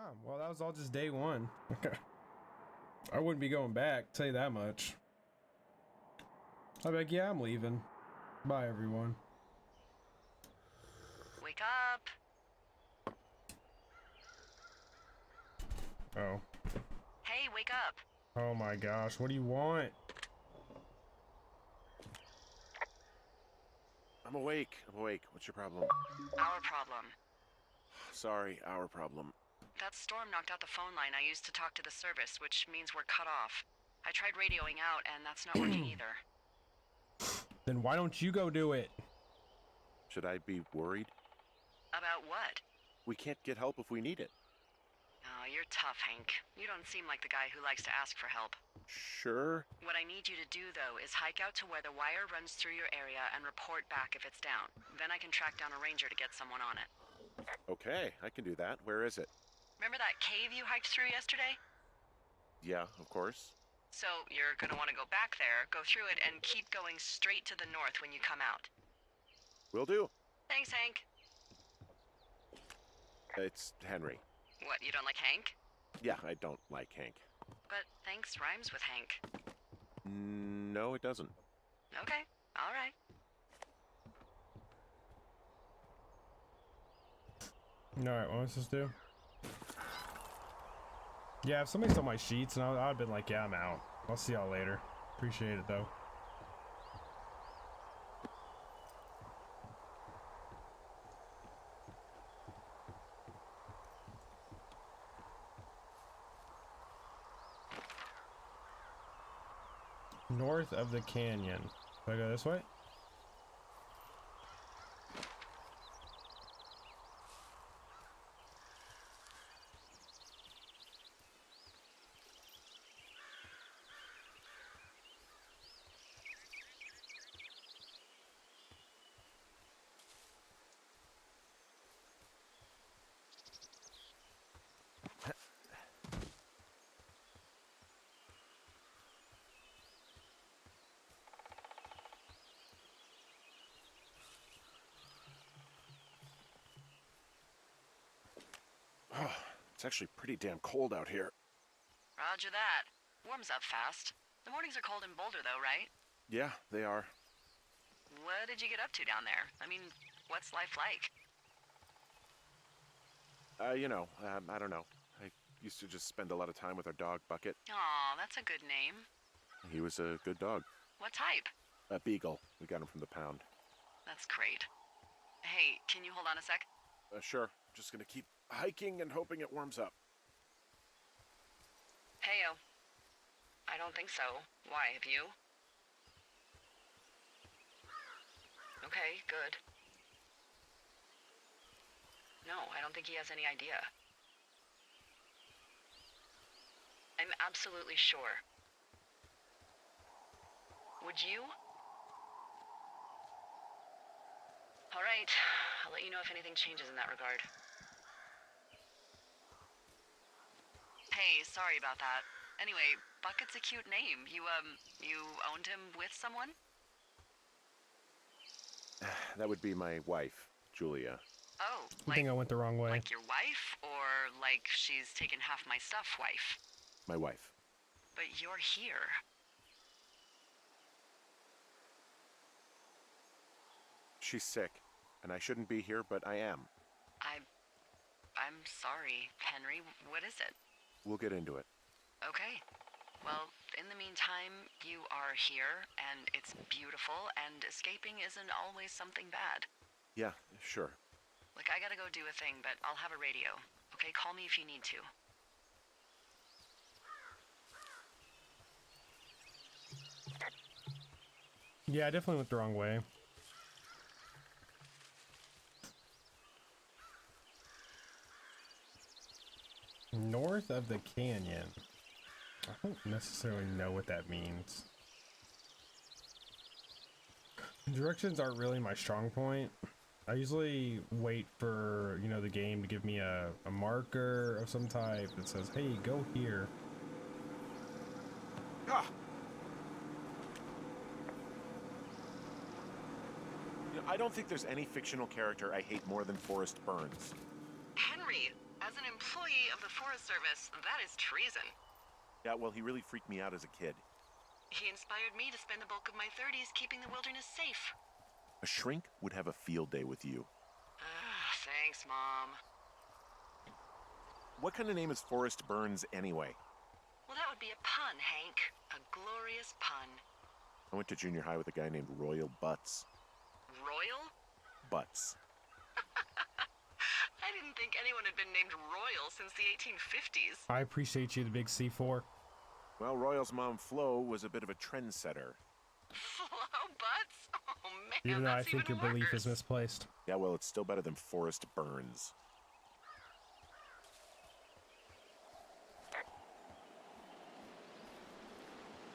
Yeah, well, that was all just day one. I wouldn't be going back, tell you that much. I'd be like, yeah, I'm leaving. Bye, everyone. Wake up! Oh. Hey, wake up! Oh my gosh, what do you want? I'm awake. What's your problem? Our problem. Sorry, our problem. That storm knocked out the phone line I used to talk to the service, which means we're cut off. I tried radioing out, and that's not working either. Then why don't you go do it? Should I be worried? About what? We can't get help if we need it. Oh, you're tough, Hank. You don't seem like the guy who likes to ask for help. Sure. What I need you to do, though, is hike out to where the wire runs through your area and report back if it's down. Then I can track down a ranger to get someone on it. Okay, I can do that. Where is it? Remember that cave you hiked through yesterday? Yeah, of course. So you're gonna want to go back there, go through it, and keep going straight to the north when you come out. Will do. Thanks, Hank. It's Henry. What, you don't like Hank? Yeah, I don't like Hank. But thanks rhymes with Hank. No, it doesn't. Okay, all right. Alright, what was this do? Yeah, if somebody stole my sheets, and I'd have been like, yeah, I'm out. I'll see y'all later. Appreciate it, though. North of the canyon. Do I go this way? It's actually pretty damn cold out here. Roger that. Warms up fast. The mornings are cold in Boulder, though, right? Yeah, they are. What did you get up to down there? I mean, what's life like? I don't know. I used to just spend a lot of time with our dog, Bucket. Aw, that's a good name. He was a good dog. What type? A beagle. We got him from the pound. That's great. Hey, can you hold on a sec? Sure. Just gonna keep hiking and hoping it warms up. Heyo. I don't think so. Why, have you? Okay, good. No, I don't think he has any idea. I'm absolutely sure. Would you? All right, I'll let you know if anything changes in that regard. Hey, sorry about that. Anyway, Bucket's a cute name. You owned him with someone? That would be my wife, Julia. Oh, I think I went the wrong way. like your wife, or like she's taken half my stuff wife? My wife. But you're here. She's sick, and I shouldn't be here, but I am. I'm sorry, Henry. What is it? We'll get into it. Okay. Well, in the meantime, you are here, and it's beautiful, and escaping isn't always something bad. Yeah, sure. Look, I gotta go do a thing, but I'll have a radio. Okay, call me if you need to. Yeah, I definitely went the wrong way. North of the canyon. I don't necessarily know what that means. Directions aren't really my strong point. I usually wait for, the game to give me a marker of some type that says, hey, go here. Ah! I don't think there's any fictional character I hate more than Forrest Burns. Henry, as an employee of the Forest Service, that is treason. Yeah, well, he really freaked me out as a kid. He inspired me to spend the bulk of my 30s keeping the wilderness safe. A shrink would have a field day with you. Thanks, Mom. What kind of name is Forrest Burns anyway? Well, that would be a pun, Hank. A glorious pun. I went to junior high with a guy named Royal Butts. Royal? Butts. I didn't think anyone had been named Royal since the 1850s. I appreciate you, the big C4. Well, Royal's mom, Flo, was a bit of a trendsetter. Flo Butts? Oh, man, Even though I that's think your even belief is worse. misplaced. Yeah, well, it's still better than Forrest Burns.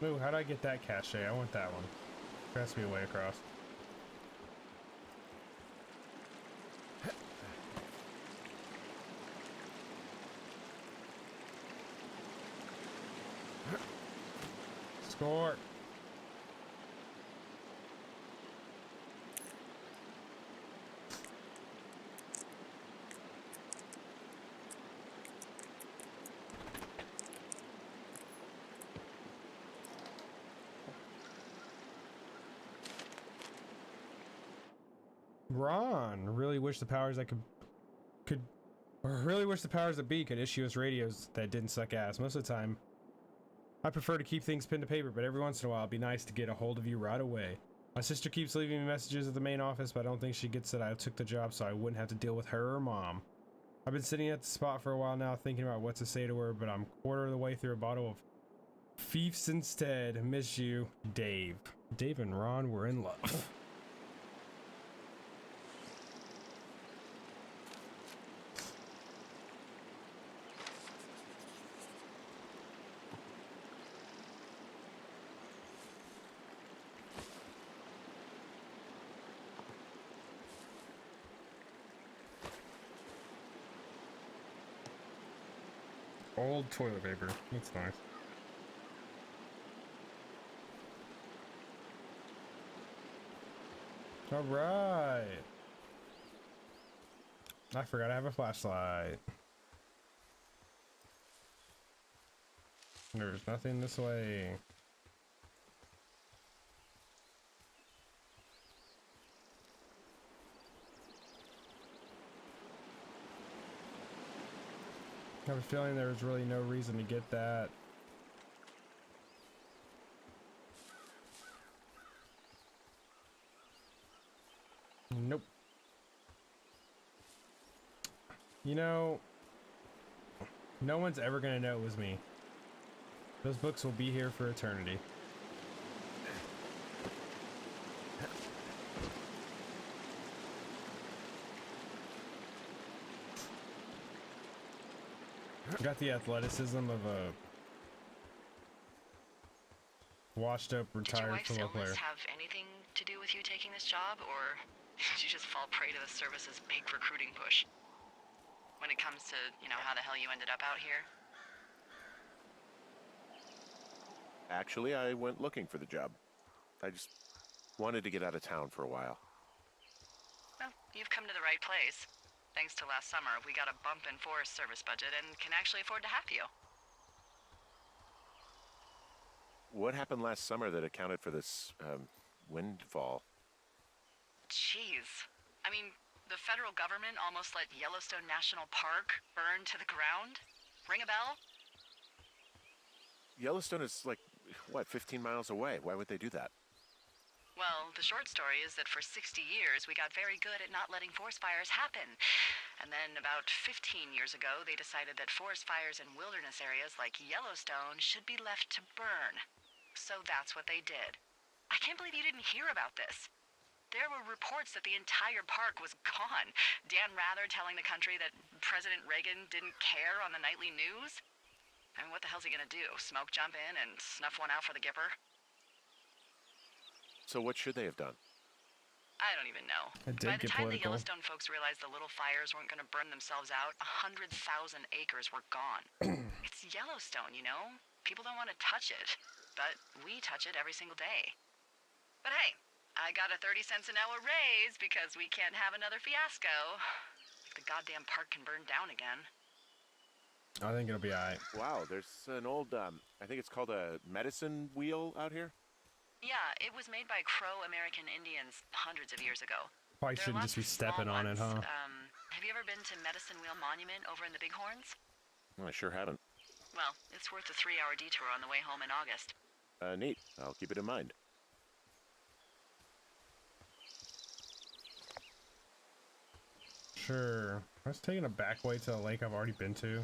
Ooh, how'd I get that cachet? I want that one. Pass me a way across. Score! Ron, really wish the powers that really wish the powers that be could issue us radios that didn't suck ass. Most of the time, I prefer to keep things pen to paper, but every once in a while, it'd be nice to get a hold of you right away. My sister keeps leaving me messages at the main office, but I don't think she gets that I took the job so I wouldn't have to deal with her or Mom. I've been sitting at the spot for a while now thinking about what to say to her, but I'm quarter of the way through a bottle of Fiefs instead. Miss you, Dave. Dave and Ron were in love. Old toilet paper. That's nice. All right. I forgot I have a flashlight. There's nothing this way. I have a feeling there was really no reason to get that. Nope. You know, no one's ever gonna know it was me. Those books will be here for eternity. Got the athleticism of a washed up Did your retired wife's football player. illness have anything to do with you taking this job, or did you just fall prey to the service's big recruiting push? When it comes to, how the hell you ended up out here? Actually, I went looking for the job. I just wanted to get out of town for a while. Well, you've come to the right place. Thanks to last summer, we got a bump in Forest Service budget and can actually afford to have you. What happened last summer that accounted for this, windfall? Jeez. I mean, the federal government almost let Yellowstone National Park burn to the ground? Ring a bell? Yellowstone is like, what, 15 miles away? Why would they do that? Well, the short story is that for 60 years, we got very good at not letting forest fires happen. And then about 15 years ago, they decided that forest fires in wilderness areas like Yellowstone should be left to burn. So that's what they did. I can't believe you didn't hear about this. There were reports that the entire park was gone. Dan Rather telling the country that President Reagan didn't care on the nightly news. I mean, what the hell's he gonna do? Smoke jump in and snuff one out for the Gipper? So what should they have done? I don't even know. It did By the get time the political. Yellowstone folks realized the little fires weren't gonna burn themselves out, 100,000 acres were gone. It's Yellowstone, People don't want to touch it. But we touch it every single day. But hey, I got a 30 cents an hour raise because we can't have another fiasco. If the goddamn park can burn down again. I think it'll be alright. Wow, there's an old, I think it's called a medicine wheel out here. Yeah, it was made by Crow American Indians hundreds of years ago. Probably There are shouldn't lots just be of small stepping on it, ones. huh? Have you ever been to Medicine Wheel Monument over in the Bighorns? Well, I sure haven't. Well, it's worth a 3-hour detour on the way home in August. Neat. I'll keep it in mind. Sure. I was taking a back way to a lake I've already been to.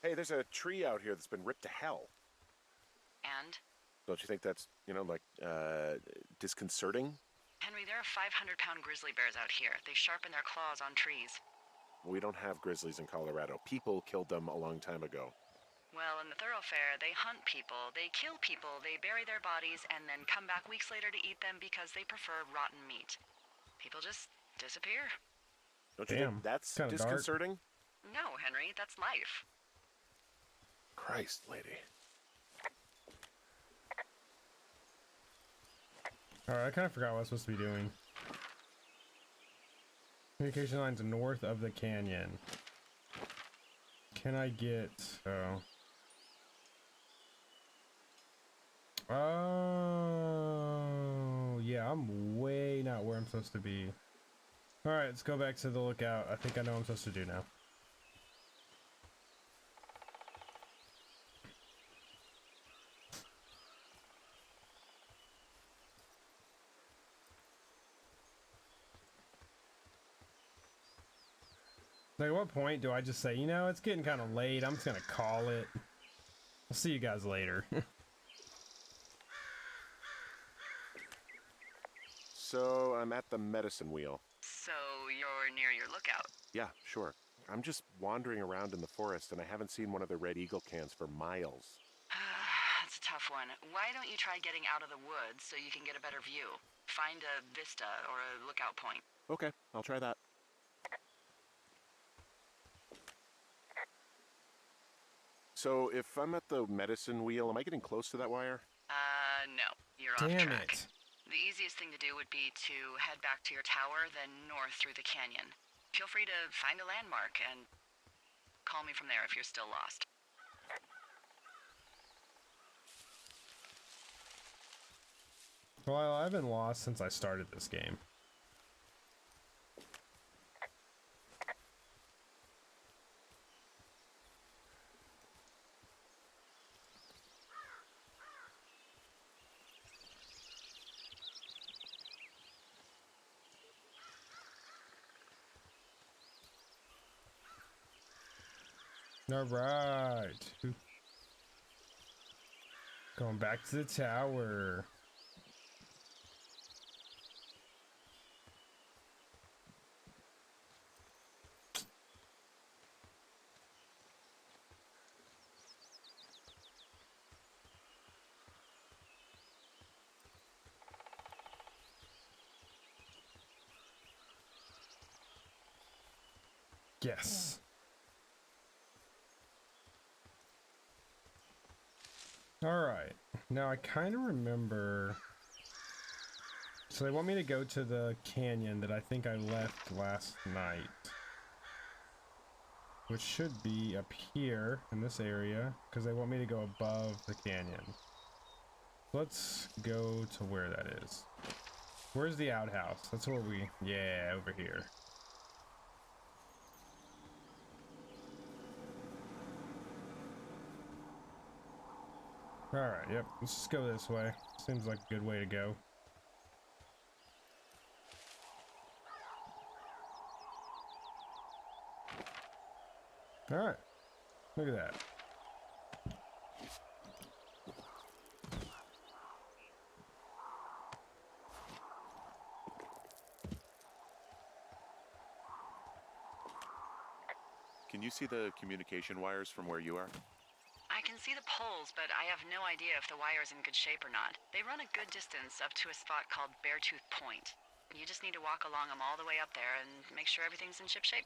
Hey, there's a tree out here that's been ripped to hell. And? Don't you think that's, disconcerting? Henry, there are 500-pound grizzly bears out here. They sharpen their claws on trees. We don't have grizzlies in Colorado. People killed them a long time ago. Well, in the thoroughfare, they hunt people, they kill people, they bury their bodies, and then come back weeks later to eat them because they prefer rotten meat. People just disappear. Don't you think that's kinda dark. disconcerting? No, Henry, that's life. Christ, lady. Alright, I kind of forgot what I was supposed to be doing. Communication lines north of the canyon. Can I get... Oh, yeah, I'm way not where I'm supposed to be. Alright, let's go back to the lookout. I think I know what I'm supposed to do now. Like, at what point do I just say, you know, it's getting kind of late, I'm just gonna call it. I'll see you guys later. So, I'm at the medicine wheel. So, you're near your lookout. Yeah, sure. I'm just wandering around in the forest and I haven't seen one of the Red Eagle cans for miles. That's a tough one. Why don't you try getting out of the woods so you can get a better view? Find a vista or a lookout point. Okay, I'll try that. So, if I'm at the medicine wheel, am I getting close to that wire? No. You're off Damn track. it. The easiest thing to do would be to head back to your tower, then north through the canyon. Feel free to find a landmark and call me from there if you're still lost. Well, I've been lost since I started this game. All right. Going back to the tower. Yes. All right. Now I kind of remember. So they want me to go to the canyon that I think I left last night, which should be up here in this area, because they want me to go above the canyon. Let's go to where that is. Where's the outhouse? That's where we... Yeah, over here. Alright, yep. Let's just go this way. Seems like a good way to go. Alright. Look at that. Can you see the communication wires from where you are? I can see the poles, but I have no idea if the wire's in good shape or not. They run a good distance up to a spot called Beartooth Point. You just need to walk along them all the way up there and make sure everything's in ship shape.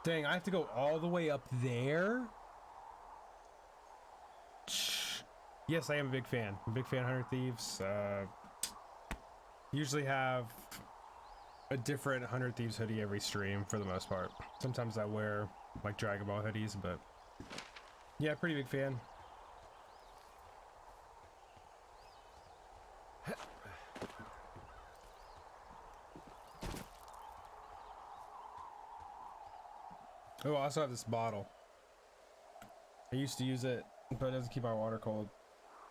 Dang, I have to go all the way up there? Yes, I am a big fan. I'm a big fan of 100 Thieves. Usually have a different 100 Thieves hoodie every stream for the most part. Sometimes I wear like Dragon Ball hoodies, but yeah, pretty big fan. Oh, I also have this bottle. I used to use it, but it doesn't keep my water cold,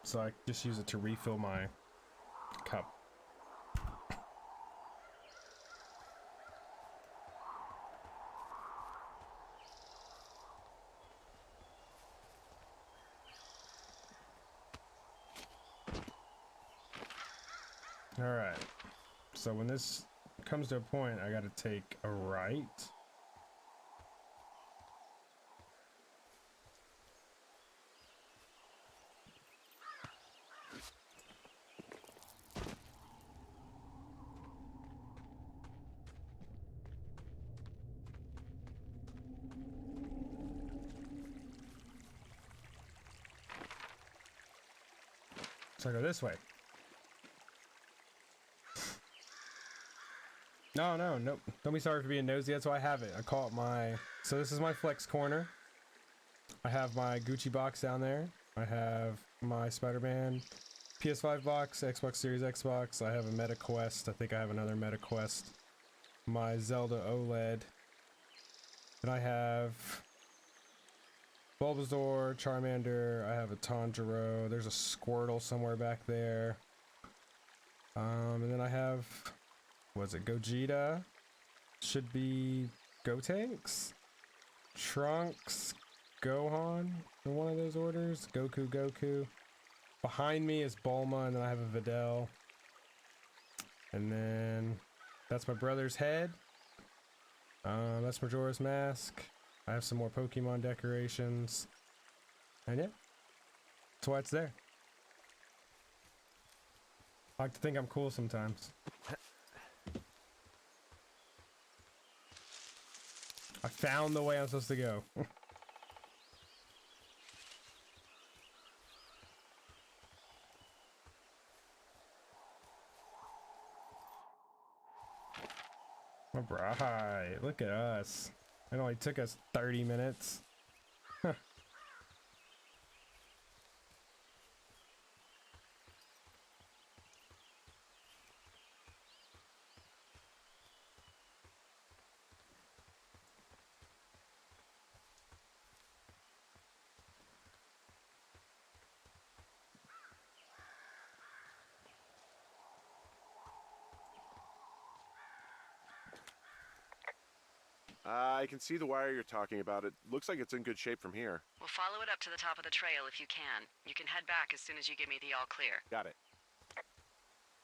so I just use it to refill my cup. Alright, so when this comes to a point, I gotta take a right. So I go this way. No, nope. Don't be sorry for being nosy. That's why I have it. I call it my... So this is my flex corner. I have my Gucci box down there. I have my Spider-Man PS5 box, Xbox Series X box. I have a Meta Quest. I think I have another Meta Quest. My Zelda OLED. And I have Bulbasaur, Charmander. I have a Tanjiro. There's a Squirtle somewhere back there. And then I have... Was it Gogeta? Should be Gotenks? Trunks? Gohan? In one of those orders? Goku. Behind me is Bulma, and then I have a Videl. And then that's my brother's head. That's Majora's Mask. I have some more Pokemon decorations. And yeah, that's why it's there. I like to think I'm cool sometimes. I found the way I'm supposed to go. Alright, look at us. It only took us 30 minutes. Huh. I can see the wire you're talking about. It looks like it's in good shape from here. We'll follow it up to the top of the trail if you can. You can head back as soon as you give me the all clear. Got it.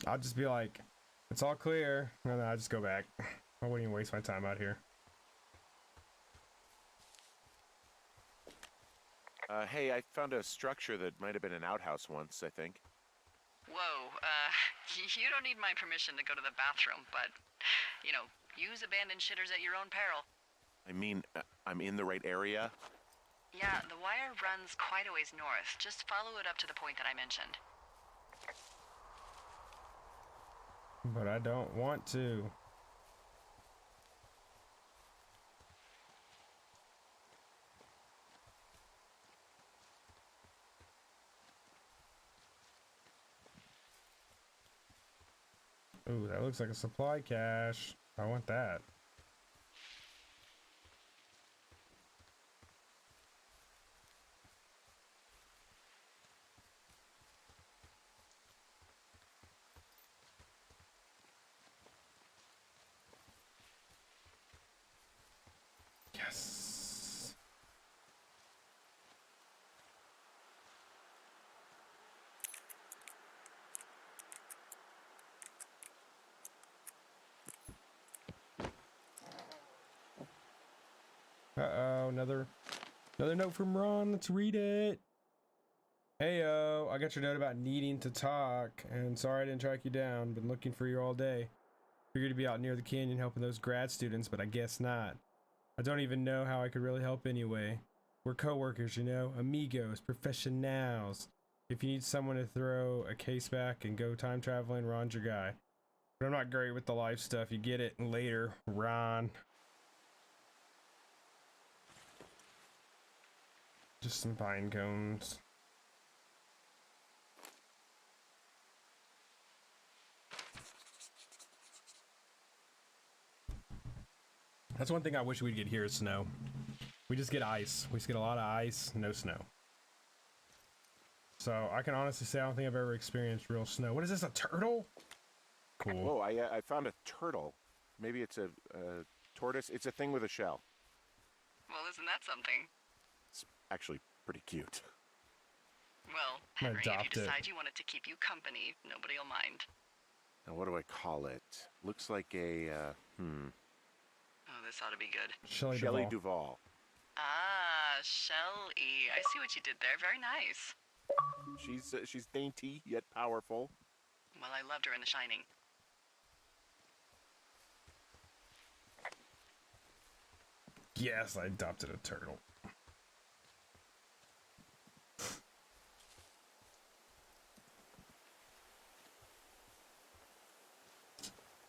I'll just be like, it's all clear, and then I just go back. I wouldn't even waste my time out here. Hey, I found a structure that might have been an outhouse once, I think. Whoa, you don't need my permission to go to the bathroom, but, you know, use abandoned shitters at your own peril. I mean, I'm in the right area? Yeah, the wire runs quite a ways north. Just follow it up to the point that I mentioned. But I don't want to. Ooh, that looks like a supply cache. I want that. Yes. Uh-oh, another note from Ron. Let's read it. Heyo, I got your note about needing to talk, and sorry I didn't track you down. Been looking for you all day. Figured to be out near the canyon helping those grad students, but I guess not. I don't even know how I could really help anyway. We're co-workers, you know, amigos, professionals. If you need someone to throw a case back and go time traveling, Ron's your guy. But I'm not great with the life stuff. You get it later, Ron. Just some pine cones. That's one thing I wish we'd get here is snow. We just get ice. We just get a lot of ice, no snow. So I can honestly say I don't think I've ever experienced real snow. What is this, a turtle? Cool. Whoa, I found a turtle. Maybe it's a tortoise. It's a thing with a shell. Well, isn't that something? It's actually pretty cute. Well, I'm gonna Henry, if you adopt it. decide you want it to keep you company, nobody'll mind. Now, what do I call it? Looks like a, Oh, this ought to be good. Shelley Shelley Duvall. Duvall. Ah, Shelly. I see what you did there. Very nice. She's dainty yet powerful. Well, I loved her in The Shining. Yes, I adopted a turtle.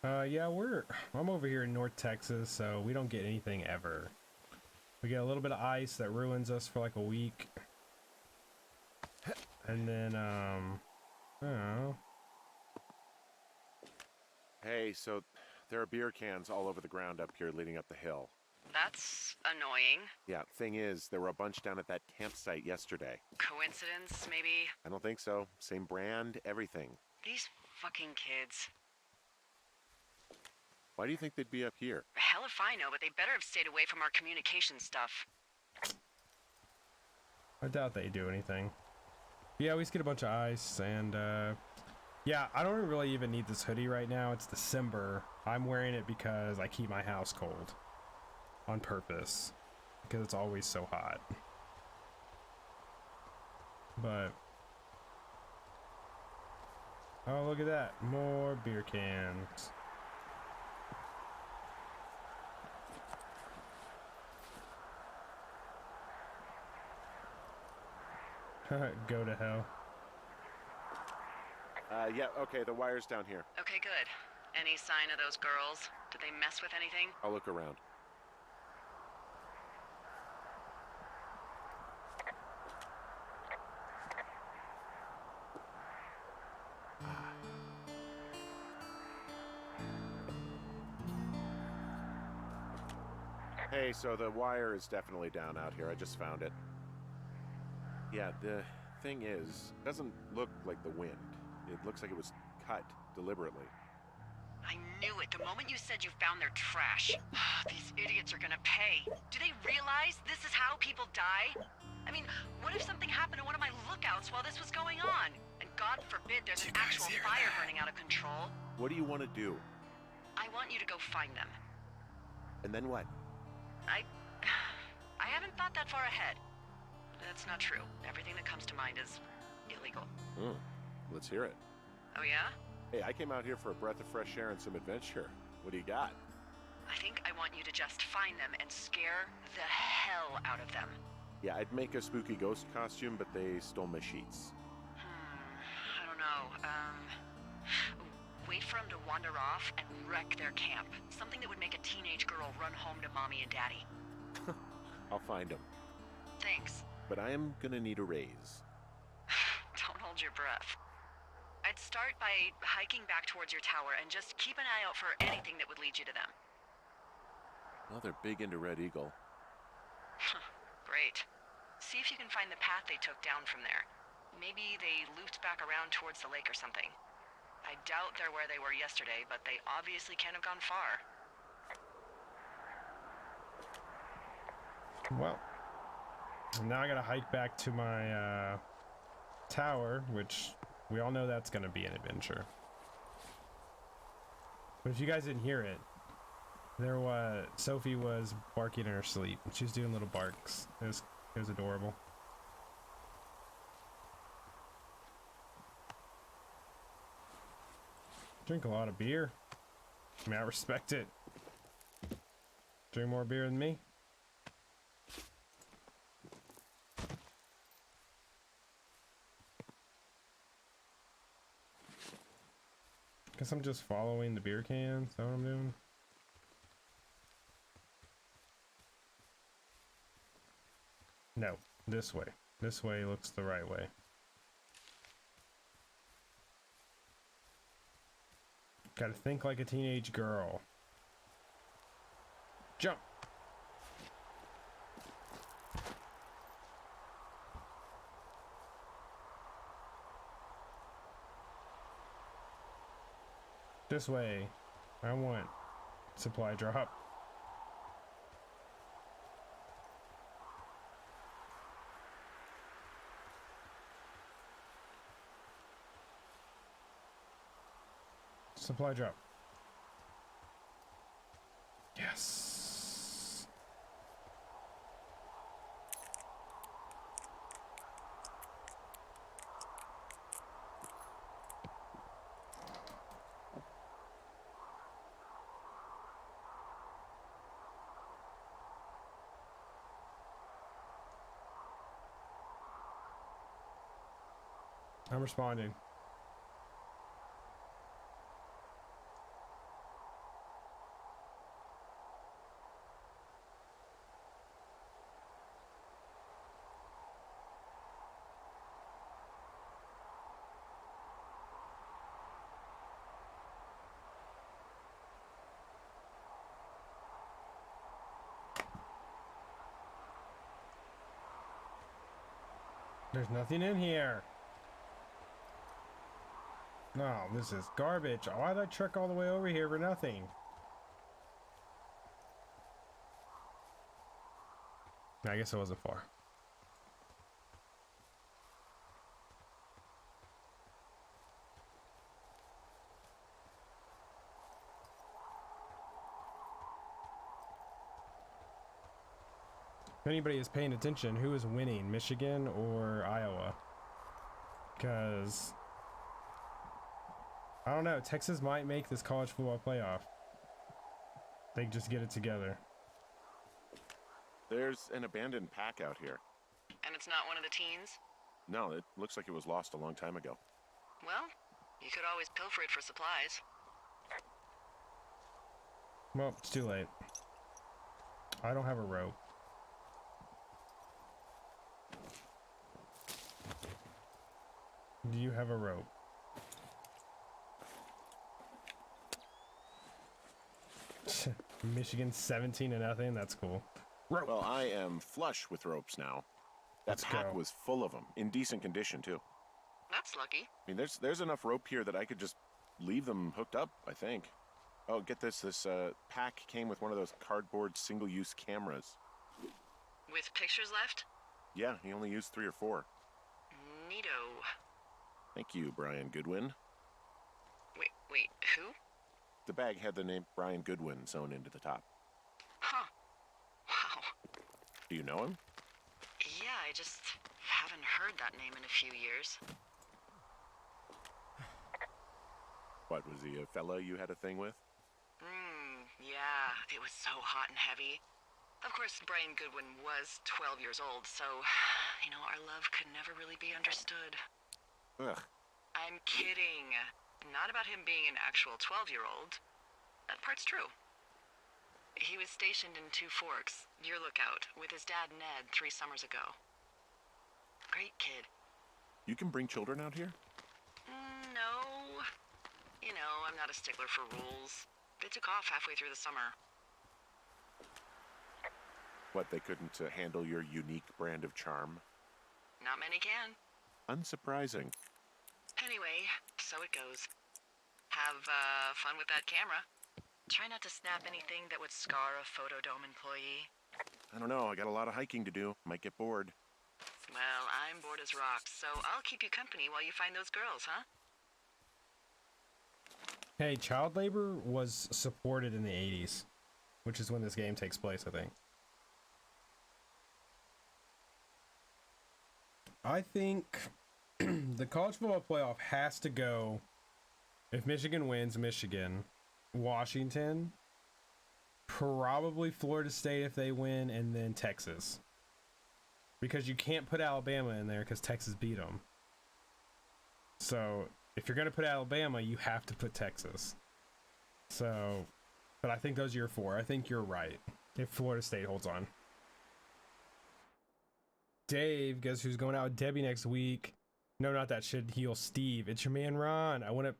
Yeah, I'm over here in North Texas, so we don't get anything ever. We get a little bit of ice that ruins us for like a week. And then, I don't know. Hey, so there are beer cans all over the ground up here leading up the hill. That's annoying. Yeah, thing is, there were a bunch down at that campsite yesterday. Coincidence, maybe? I don't think so. Same brand, everything. These fucking kids. Why do you think they'd be up here? Hell if I know, but they better have stayed away from our communication stuff. I doubt they do anything. Yeah, we just get a bunch of ice, and yeah, I don't really even need this hoodie right now. It's December. I'm wearing it because I keep my house cold. On purpose. Because it's always so hot. But... oh, look at that. More beer cans. Go to hell. Yeah, okay, the wire's down here. Okay, good. Any sign of those girls? Did they mess with anything? I'll look around. Hey, so the wire is definitely down out here. I just found it. Yeah, the thing is, it doesn't look like the wind. It looks like it was cut deliberately. I knew it the moment you said you found their trash. These idiots are gonna pay. Do they realize this is how people die? I mean, what if something happened to one of my lookouts while this was going on? And God forbid there's an actual fire burning out of control. What do you want to do? I want you to go find them. And then what? I haven't thought that far ahead. That's not true. Everything that comes to mind is illegal. Let's hear it. Oh yeah? Hey, I came out here for a breath of fresh air and some adventure. What do you got? I think I want you to just find them and scare the hell out of them. Yeah, I'd make a spooky ghost costume, but they stole my sheets. I don't know. Wait for them to wander off and wreck their camp. Something that would make a teenage girl run home to mommy and daddy. I'll find them. Thanks. But I am gonna need a raise. Don't hold your breath. I'd start by hiking back towards your tower and just keep an eye out for anything that would lead you to them. Well, they're big into Red Eagle. Great. See if you can find the path they took down from there. Maybe they looped back around towards the lake or something. I doubt they're where they were yesterday, but they obviously can't have gone far. Well, now I gotta hike back to my tower, which we all know that's gonna be an adventure. But if you guys didn't hear it, Sophie was barking in her sleep. She was doing little barks. It was adorable. Drink a lot of beer. I mean, I respect it. Drink more beer than me. Guess I'm just following the beer can. Is that what I'm doing? No, this way. This way looks the right way. Gotta think like a teenage girl. Jump! This way. I want supply drop. Supply drop. Yes. I'm responding. There's nothing in here. No, this is garbage. Why'd I trek all the way over here for nothing? I guess it wasn't far. If anybody is paying attention, who is winning, Michigan or Iowa? Because I don't know, Texas might make this college football playoff. They just get it together. There's an abandoned pack out here. And it's not one of the teens? No, it looks like it was lost a long time ago. Well, you could always pilfer it for supplies. Well, it's too late. I don't have a rope. Do you have a rope? Michigan 17-0. That's cool. Rope. Well, I am flush with ropes now. That Let's pack go. was full of them, in decent condition too. That's lucky. I mean, there's enough rope here that I could just leave them hooked up, I think. Oh, get this. This pack came with one of those cardboard single-use cameras. With pictures left? Yeah, he only used 3 or 4. Neato. Thank you, Brian Goodwin. Wait, who? The bag had the name Brian Goodwin sewn into the top. Huh. Wow. Do you know him? Yeah, I just haven't heard that name in a few years. What, was he a fella you had a thing with? Yeah, it was so hot and heavy. Of course, Brian Goodwin was 12 years old, so, you know, our love could never really be understood. Ugh. I'm kidding. Not about him being an actual 12-year-old. That part's true. He was stationed in Two Forks, your lookout, with his dad Ned 3 summers ago. Great kid. You can bring children out here? No. You know, I'm not a stickler for rules. They took off halfway through the summer. What, they couldn't handle your unique brand of charm? Not many can. Unsurprising. Anyway, so it goes. Have fun with that camera. Try not to snap anything that would scar a Photodome employee. I don't know, I got a lot of hiking to do. Might get bored. Well, I'm bored as rocks, so I'll keep you company while you find those girls, huh? Hey, child labor was supported in the 80s, which is when this game takes place, I think. I think the college football playoff has to go, if Michigan wins, Michigan, Washington, probably Florida State if they win, and then Texas. Because you can't put Alabama in there because Texas beat them. So if you're gonna put Alabama, you have to put Texas. So, but I think those are your 4. I think you're right. If Florida State holds on. Dave, guess who's going out with Debbie next week? No, not that should heal Steve. It's your man Ron. I went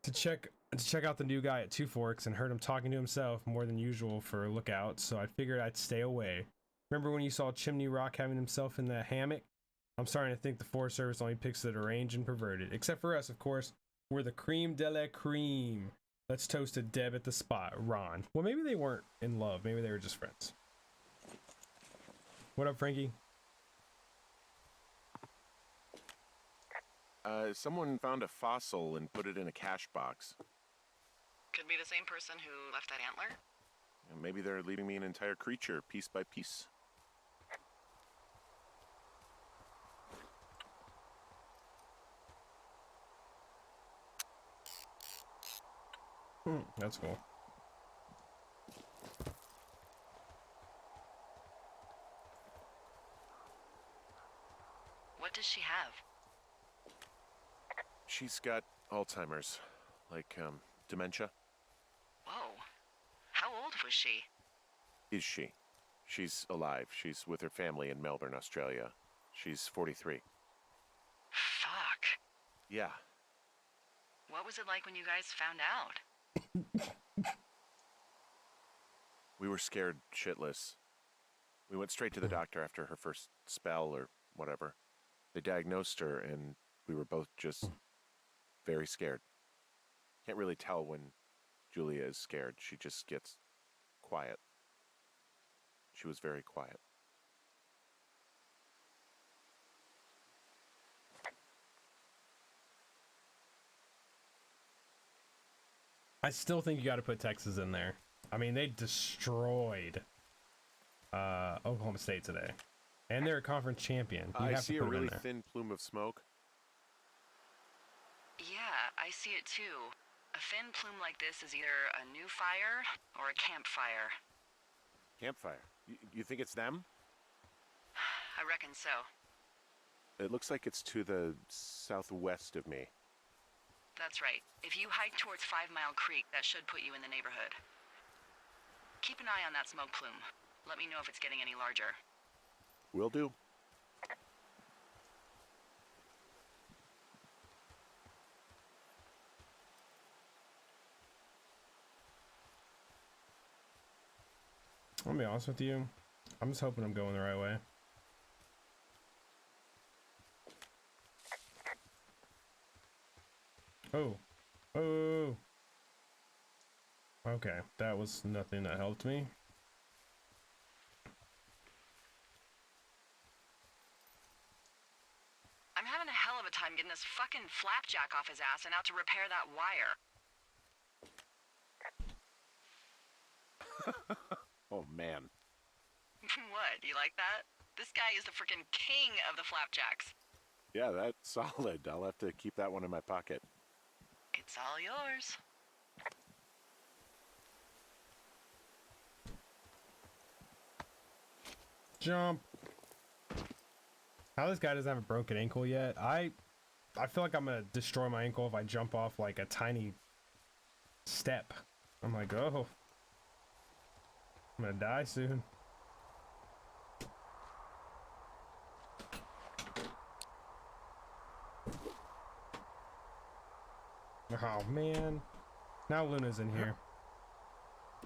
to check out the new guy at Two Forks and heard him talking to himself more than usual for a lookout, so I figured I'd stay away. Remember when you saw Chimney Rock having himself in the hammock? I'm starting to think the Forest Service only picks the deranged and perverted. Except for us, of course. We're the cream de la cream. Let's toast to Deb at the spot, Ron. Well, maybe they weren't in love. Maybe they were just friends. What up, Frankie? Someone found a fossil and put it in a cash box. Could be the same person who left that antler. And maybe they're leaving me an entire creature, piece by piece. That's cool. What does she have? She's got Alzheimer's, like, dementia. Whoa. How old was she? Is she? She's alive. She's with her family in Melbourne, Australia. She's 43. Fuck. Yeah. What was it like when you guys found out? We were scared shitless. We went straight to the doctor after her first spell or whatever. They diagnosed her and we were both just very scared. Can't really tell when Julia is scared. She just gets quiet. She was very quiet. I still think you got to put Texas in there. I mean, they destroyed Oklahoma State today, and they're a conference champion. I see a really thin plume of smoke. Yeah, I see it too. A thin plume like this is either a new fire or a campfire. Campfire? You think it's them? I reckon so. It looks like it's to the southwest of me. That's right. If you hike towards 5 Mile Creek, that should put you in the neighborhood. Keep an eye on that smoke plume. Let me know if it's getting any larger. Will do. I'll be honest with you. I'm just hoping I'm going the right way. Oh. Oh. Okay, that was nothing that helped me. I'm having a hell of a time getting this fucking flapjack off his ass and out to repair that wire. Oh, man. What, you like that? This guy is the freaking king of the flapjacks. Yeah, that's solid. I'll have to keep that one in my pocket. It's all yours. Jump. How this guy doesn't have a broken ankle yet? I feel like I'm gonna destroy my ankle if I jump off like a tiny step. I'm like, oh, I'm gonna die soon. Oh man. Now Luna's in here.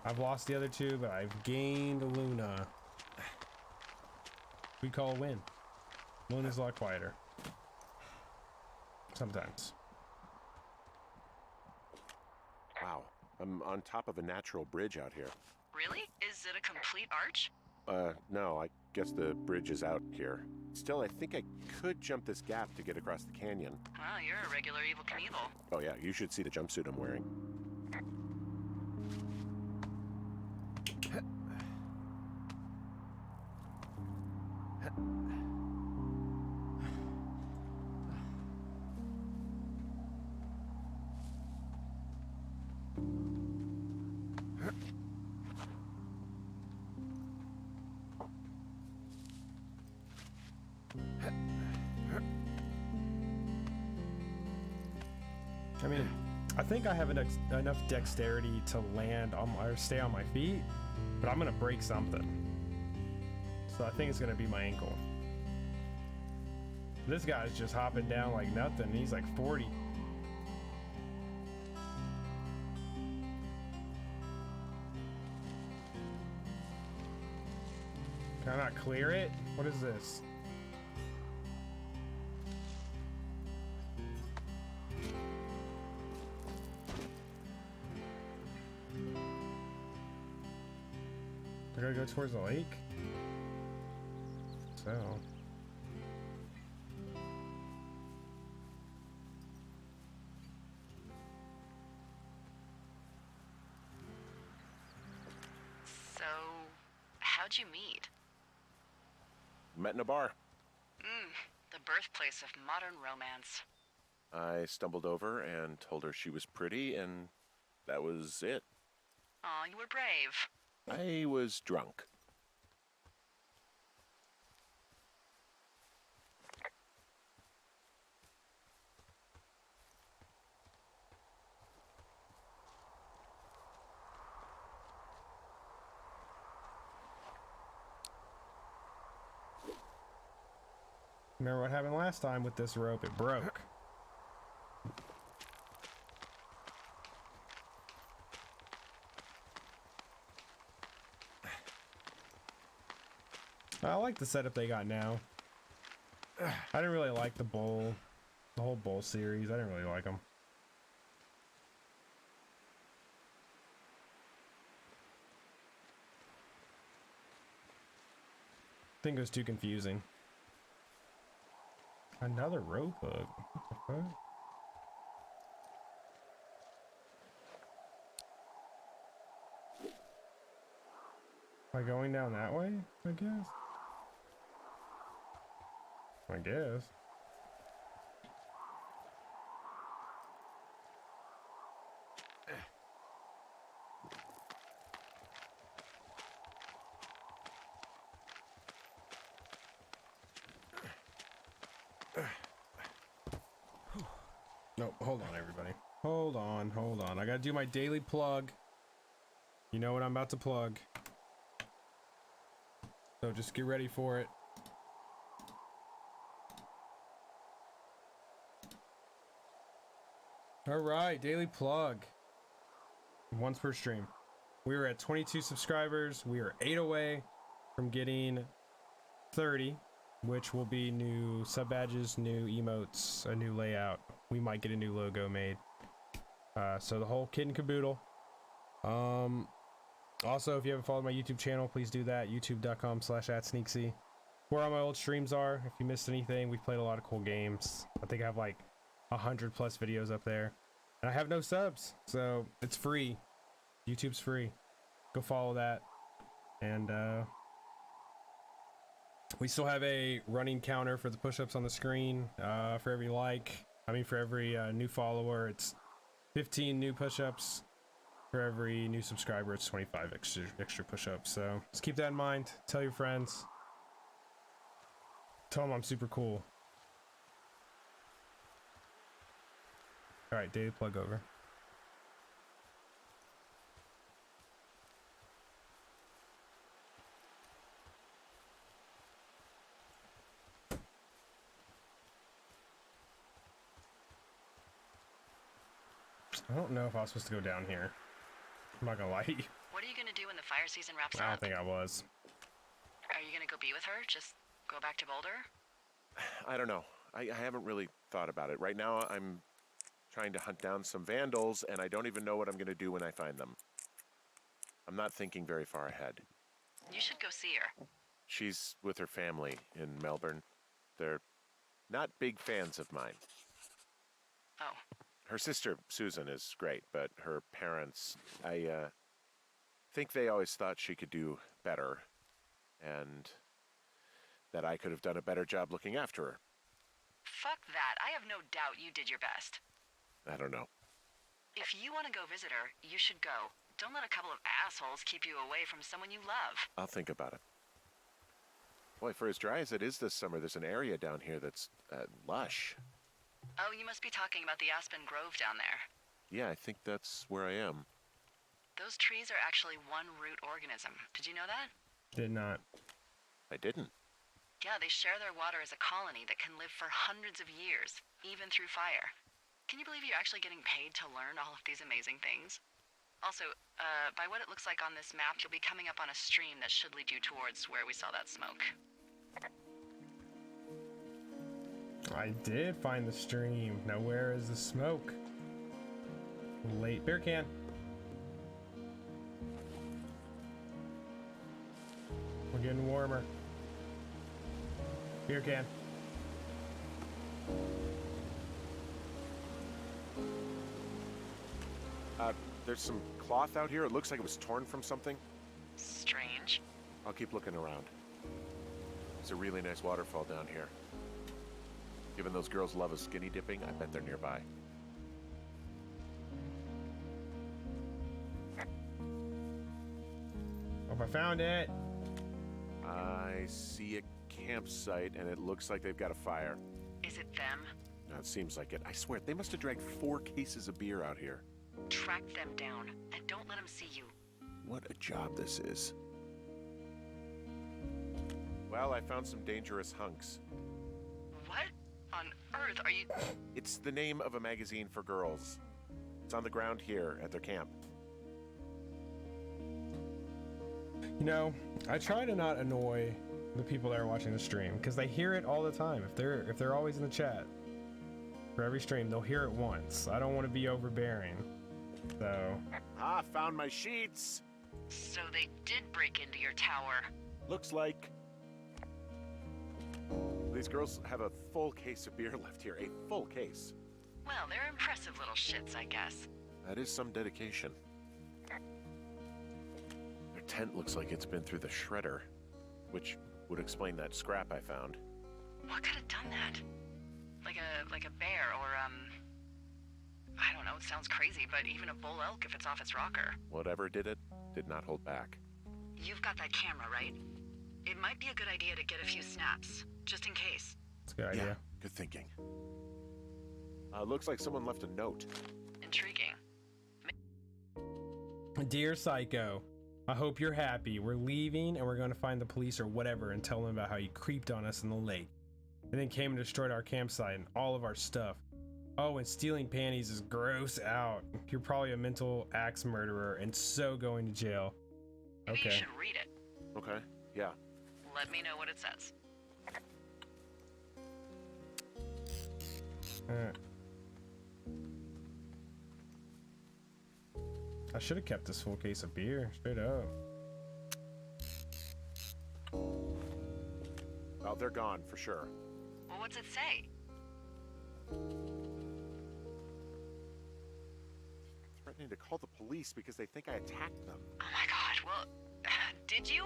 I've lost the other two, but I've gained Luna. We call a win. Luna's a lot quieter. Sometimes. Wow. I'm on top of a natural bridge out here. Really? Is it a complete arch? No, I guess the bridge is out here. Still, I think I could jump this gap to get across the canyon. Well, you're a regular Evel Knievel. Oh yeah, you should see the jumpsuit I'm wearing. I mean, I think I have enough dexterity to land on or stay on my feet, but I'm gonna break something. So I think it's gonna be my ankle. This guy's just hopping down like nothing. He's like 40. Can I not clear it? What is this? I gotta go towards the lake? So. So, how'd you meet? Met in a bar. The birthplace of modern romance. I stumbled over and told her she was pretty, and that was it. Aw, you were brave. I was drunk. Remember what happened last time with this rope? It broke. I like the setup they got now. I didn't really like the whole bowl series. I didn't really like them. I think it was too confusing. Another rope hook. What the fuck? Am I going down that way? I guess. I guess. No, hold on, everybody. Hold on, hold on. I gotta do my daily plug. You know what I'm about to plug. So just get ready for it. All right, daily plug. Once per stream. We were at 22 subscribers. We are 8 away from getting 30, which will be new sub badges, new emotes, a new layout. We might get a new logo made. So the whole kit and caboodle. Also, if you haven't followed my YouTube channel, please do that. youtube.com/@sneaksy. Where all my old streams are. If you missed anything, we've played a lot of cool games. I think I have like 100+ videos up there. And I have no subs, so it's free. YouTube's free. Go follow that. And we still have a running counter for the push-ups on the screen. For every for every new follower, it's 15 new push-ups. For every new subscriber, it's 25 extra push-ups. So just keep that in mind. Tell your friends. Tell them I'm super cool. All right, daily plug over. I don't know if I was supposed to go down here. I'm not gonna lie to you. What are you gonna do when the fire season wraps I up? don't think I was. Are you gonna go be with her? Just go back to Boulder? I don't know. I haven't really thought about it. Right now, I'm trying to hunt down some vandals, and I don't even know what I'm going to do when I find them. I'm not thinking very far ahead. You should go see her. She's with her family in Melbourne. They're not big fans of mine. Oh. Her sister, Susan, is great, but her parents, I think they always thought she could do better, and that I could have done a better job looking after her. Fuck that. I have no doubt you did your best. I don't know. If you want to go visit her, you should go. Don't let a couple of assholes keep you away from someone you love. I'll think about it. Boy, for as dry as it is this summer, there's an area down here that's lush. Oh, you must be talking about the Aspen Grove down there. Yeah, I think that's where I am. Those trees are actually one root organism. Did you know that? Did not. I didn't. Yeah, they share their water as a colony that can live for hundreds of years, even through fire. Can you believe you're actually getting paid to learn all of these amazing things? Also, by what it looks like on this map, you'll be coming up on a stream that should lead you towards where we saw that smoke. I did find the stream. Now where is the smoke? Late beer can. We're getting warmer. Beer can. There's some cloth out here. It looks like it was torn from something. Strange. I'll keep looking around. There's a really nice waterfall down here. Given those girls love a skinny dipping, I bet they're nearby. Oh, I found it. I see a campsite, and it looks like they've got a fire. Is it them? No, it seems like it. I swear, they must have dragged 4 cases of beer out here. Track them down, and don't let them see you. What a job this is. Well, I found some dangerous hunks. What on earth are you... It's the name of a magazine for girls. It's on the ground here at their camp. You know, I try to not annoy the people that are watching the stream because they hear it all the time. If they're always in the chat for every stream, they'll hear it once. I don't want to be overbearing. So, Found my sheets. So they did break into your tower. Looks like these girls have a full case of beer left here. A full case. Well, they're impressive little shits, I guess. That is some dedication. Their tent looks like it's been through the shredder, which would explain that scrap I found. What could have done that? Like a bear or, I don't know, it sounds crazy, but even a bull elk if it's off its rocker. Whatever did it, did not hold back. You've got that camera, right? It might be a good idea to get a few snaps, just in case. it's a good Yeah, idea. good thinking. Looks like someone left a note. Intriguing. Dear Psycho, I hope you're happy. We're leaving and we're going to find the police or whatever and tell them about how you creeped on us in the lake. And then came and destroyed our campsite and all of our stuff. Oh, and stealing panties is gross out. You're probably a mental axe murderer and so going to jail. Maybe you Okay. should read it. Okay, yeah. Let me know what it says. I should have kept this full case of beer, straight up. Well, they're gone for sure. Well, what's it say? Threatening to call the police because they think I attacked them. Oh my god, well, did you?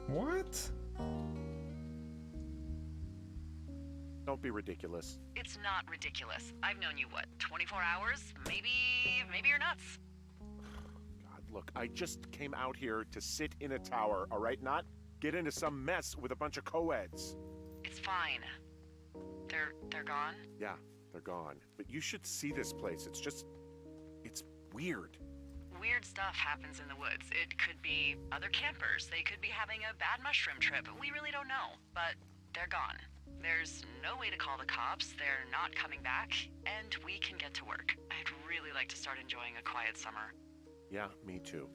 What? Don't be ridiculous. It's not ridiculous. I've known you, what, 24 hours? Maybe you're nuts. God, look, I just came out here to sit in a tower, all right? Not get into some mess with a bunch of co-eds. It's fine. They're gone? Yeah, they're gone. But you should see this place. It's weird. Weird stuff happens in the woods. It could be other campers. They could be having a bad mushroom trip. We really don't know. But they're gone. There's no way to call the cops. They're not coming back. And we can get to work. I'd really like to start enjoying a quiet summer. Yeah, me too.